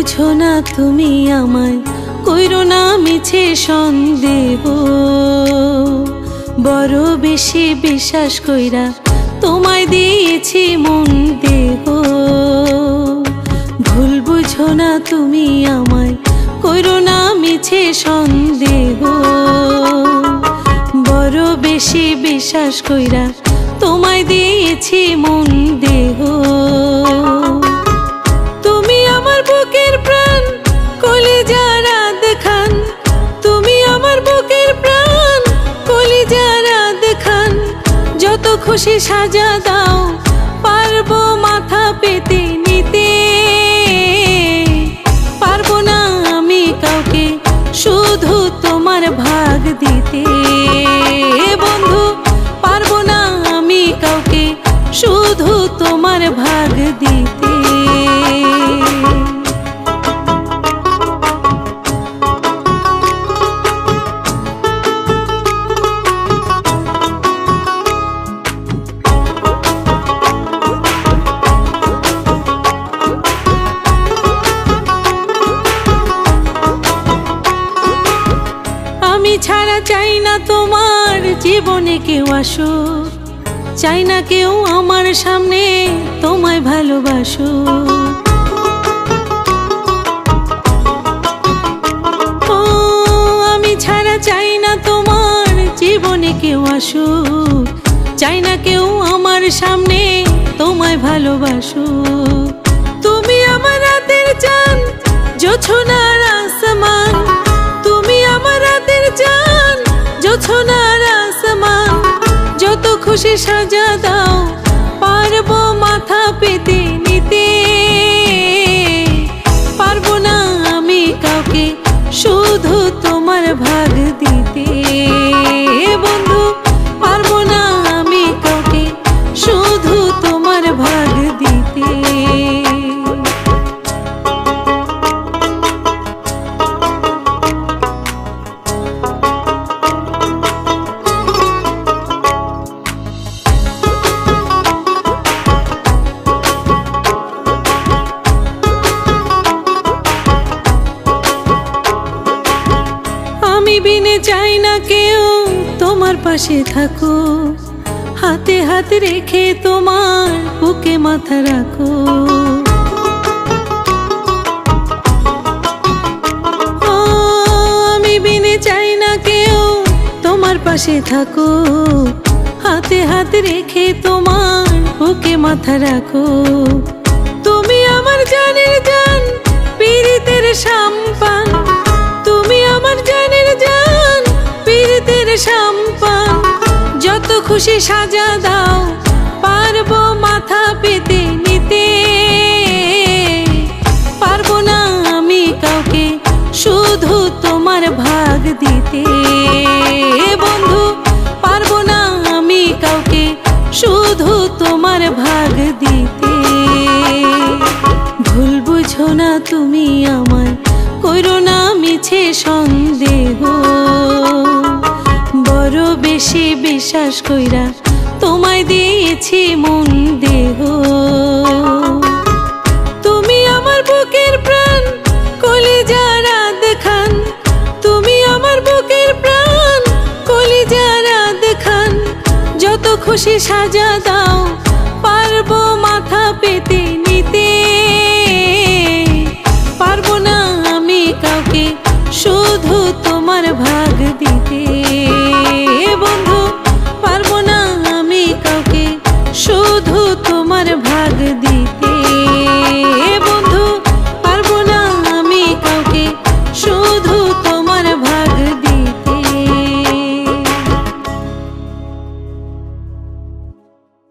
বুঝো না তুমি আমায়, কইরো না মিছে সন্দেহ। বড় বেশি বিশ্বাস কইরা তোমায় দিয়েছি মন দেহ। ভুল বুঝো না তুমি আমায়, কইরো না মিছে সন্দেহ। বড় বেশি বিশ্বাস কইরা তোমায় দিয়েছি মন দেহ। তুমি আমার বুকের প্রাণ, কলিজার আধখান। তুমি আমার বুকের প্রাণ, কলিজার আধখান। যত খুশি সাজা দাও, পারবো মাথা পেতে নিতে। পারবো না আমি কাউকে শুধু তোমার ভাগ দিতে। বন্ধু, পারবো না আমি কাউকে শুধু তোমার ভাগ দিতে। আমি ছাড়া চাই না তোমার জীবনে কেউ আসুক। চাই না কেউ আমার সামনে তোমায় ভালোবাসুক। আমি ছাড়া চাই না তোমার জীবনে কেউ আসুক। চাই না কেউ আমার সামনে তোমায় ভালোবাসুক। তুমি আমার রাতের চাঁদ, জোছনার আসমান। তুমি আমার রাতের চাঁদ, জোছনার আসমান। যত খুশি সাজা দাও, পারবো মাথা পেতে নিতে। পারবো না আমি কাউকে শুধু তোমার ভাগ দিতে। বন্ধু, পারবো না আমি কাউকে শুধু তোমার ভাগ দিতে। আমি বিনে চাই না কেউ তোমার পাশে থাকো। হাতে হাত রেখে তোমার বুকে মাথা রাখো। আমি বিনে চাই না কেউ তোমার পাশে থাকো। হাতে হাত রেখে তোমার বুকে মাথা রাখো। তুমি আমার জানের জান, পীড়িতের সম্পান। তুমি আমার জানের জান, পীড়িতের সম্পান। যত খুশি সাজা দাও, পারবো মাথা পেতে নিতে। পারবো না আমি কাউকে শুধু তোমার ভাগ দিতে। বন্ধু, পারবো না আমি কাউকে শুধু তোমার ভাগ দিতে। ভুল বুঝো না তুমি আমায়, কইরো না মিছে সন্দেহ। বড় বেশি বিশ্বাস কইরা তোমায় দিয়েছি মন দেহ। তুমি আমার বুকের প্রাণ, কলিজার আধখান। তুমি আমার বুকের প্রাণ, কলিজার আধখান। যত খুশি সাজা দাও,